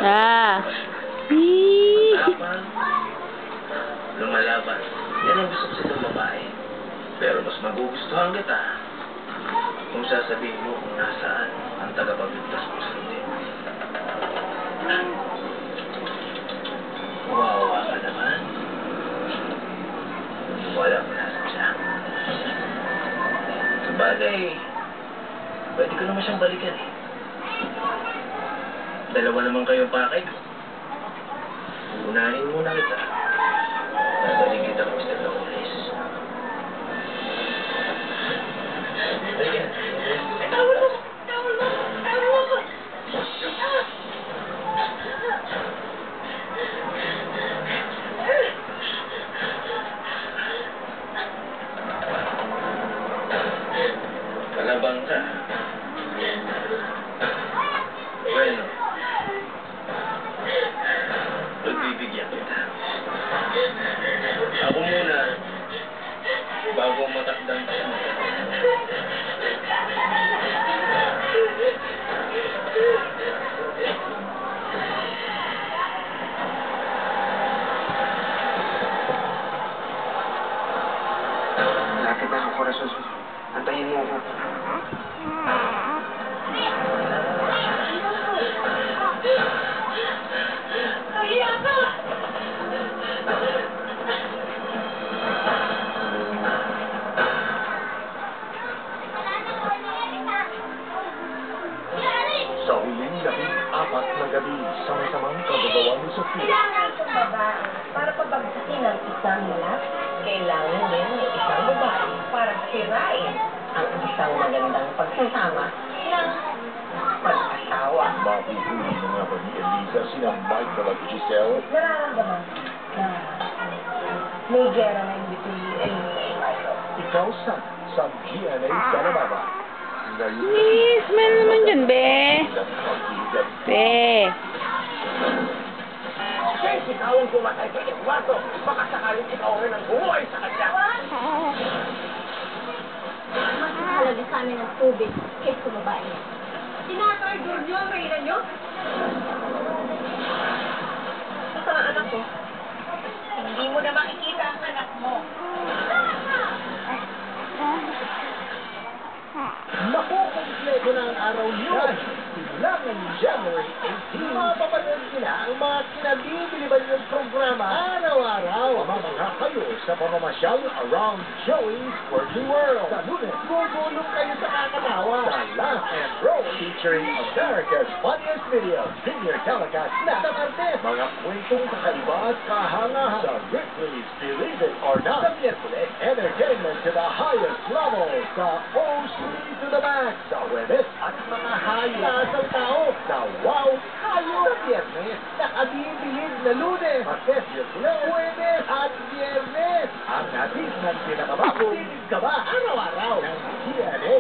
Ah. Matapang, lumalaban. Yan ang gusto ko sa itong babae. Pero mas magugustuhan kita kung sasabihin mo kung nasaan ang tagapagligtas mo sa hindi. Wawa ka naman. Walang nasadya. Sabagay, pwede ko naman siyang balikan eh. Dalawa naman kayong pakay ko. Unahin muna kita. Babalik kita kung Mr. Lawrence. Balikan. Tawal mo! Tawal mo! Tawal mo! Kalabang ka. Bueno. Pagbibigyan kita. Ako muna, bago matakdang ka. Lapit na ako, Corazon. Antayin mo ako. Sa huling 14 na gabi, sama-samang kagagawa ni Sofia. Kailangan itong babae para pabagsakin ang isang lalaki. Kailangan din ng isang babae para sirain ang isang magandang pagsasama ng pag-asawa. Mahuhuli na nga ba ni Eliza sina Michael at Giselle? Nararamdaman na may gera na in between Eliza and Michael. Ikaw sa GNA Dalababa. Eh, smile naman dyan, be. Be. Kaya ikaw ang pumatay kay Eduardo. Baka sakaling ikaw rin ang buhay sa kanya. Mas mahalaga sa amin ang tubig kaysa sa babae. Tinatargol niyo ang reyna niyo? Basta ang anak ko. Hindi mo na makikita ang anak mo. Nakukumpleto na ang araw niyo. Simulan ng January 18. Mapapanood nila ang mga kinabibiliban niyong programa araw-araw. Mamamangha kayo sa pamamasyal around Joey's Working World. Sa Lunes, gugulong kayo sa kakatawa. Sa Laugh and Roll featuring America's Funniest Videos. Senior telecast na sa Martes. Mga kwentong kakaiba at kahangahan. Sa Ripley's Believe It or Not. Sa Miyerkules, entertainment to the highest level. Sa O3 to the Max. Sa Webes at mga hayas ang tao. Sa Wow Hayo. Sa Biyernes, nakabibilib na Lunes. Martes, Miyerkules, Webes at Biyernes. Ang natin ng pinakabago. Tinig ka ba araw-araw ng GNA?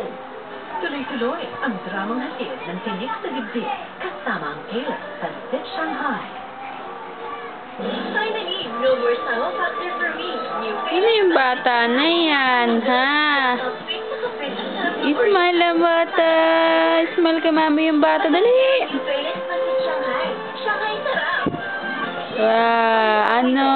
Tuloy-tuloy ang dramang hatid ng tinig sa dibdib kasama ang Kayla sa Sit Shanghai. Finally, no more sama factor for me. New Sino yung bata na yan, ha? Ismail ang bata. Ismail kay mami yung bata. Dali. Fairness pa sa Shanghai. Shanghai sarap. Wow, ano?